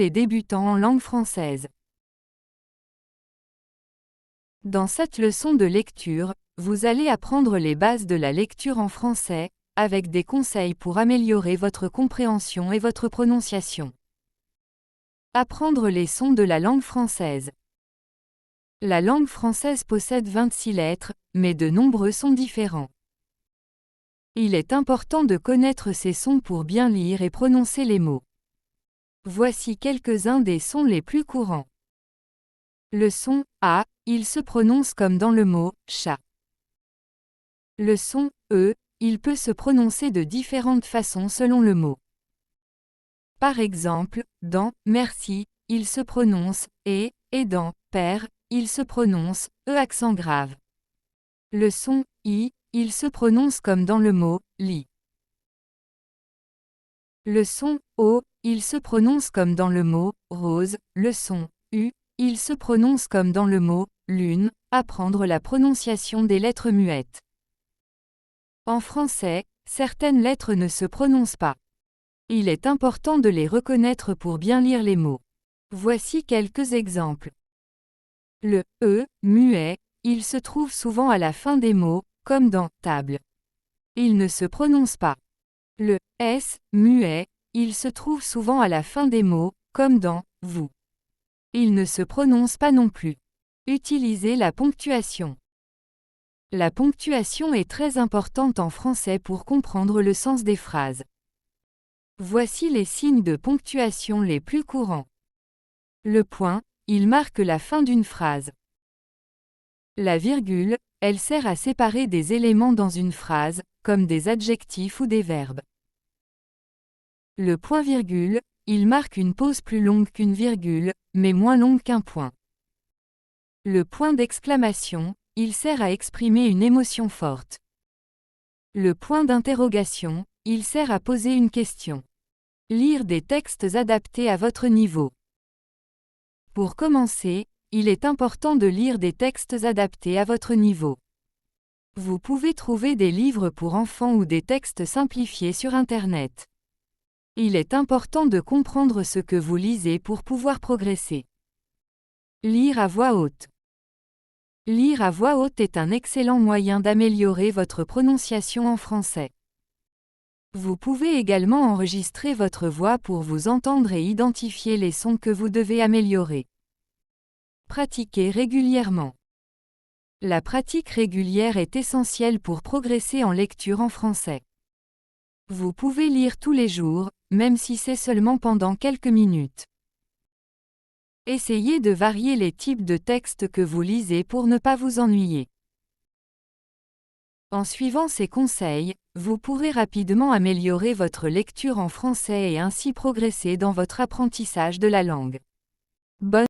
les débutants en langue française. Dans cette leçon de lecture, vous allez apprendre les bases de la lecture en français, avec des conseils pour améliorer votre compréhension et votre prononciation. Apprendre les sons de la langue française. La langue française possède 26 lettres, mais de nombreux sons différents. Il est important de connaître ces sons pour bien lire et prononcer les mots. Voici quelques-uns des sons les plus courants. Le son A, il se prononce comme dans le mot chat. Le son E, il peut se prononcer de différentes façons selon le mot. Par exemple, dans merci, il se prononce et dans père, il se prononce accent grave. Le son I, il se prononce comme dans le mot lit. Le son O, il se prononce comme dans le mot rose. Le son U, il se prononce comme dans le mot lune. Apprendre la prononciation des lettres muettes. En français, certaines lettres ne se prononcent pas. Il est important de les reconnaître pour bien lire les mots. Voici quelques exemples. Le E, muet, il se trouve souvent à la fin des mots, comme dans table. Il ne se prononce pas. Le S, muet, il se trouve souvent à la fin des mots, comme dans vous. Il ne se prononce pas non plus. Utilisez la ponctuation. La ponctuation est très importante en français pour comprendre le sens des phrases. Voici les signes de ponctuation les plus courants. Le point, il marque la fin d'une phrase. La virgule, elle sert à séparer des éléments dans une phrase, comme des adjectifs ou des verbes. Le point-virgule, il marque une pause plus longue qu'une virgule, mais moins longue qu'un point. Le point d'exclamation, il sert à exprimer une émotion forte. Le point d'interrogation, il sert à poser une question. Lire des textes adaptés à votre niveau. Pour commencer, il est important de lire des textes adaptés à votre niveau. Vous pouvez trouver des livres pour enfants ou des textes simplifiés sur Internet. Il est important de comprendre ce que vous lisez pour pouvoir progresser. Lire à voix haute. Lire à voix haute est un excellent moyen d'améliorer votre prononciation en français. Vous pouvez également enregistrer votre voix pour vous entendre et identifier les sons que vous devez améliorer. Pratiquez régulièrement. La pratique régulière est essentielle pour progresser en lecture en français. Vous pouvez lire tous les jours, même si c'est seulement pendant quelques minutes. Essayez de varier les types de textes que vous lisez pour ne pas vous ennuyer. En suivant ces conseils, vous pourrez rapidement améliorer votre lecture en français et ainsi progresser dans votre apprentissage de la langue. Bonne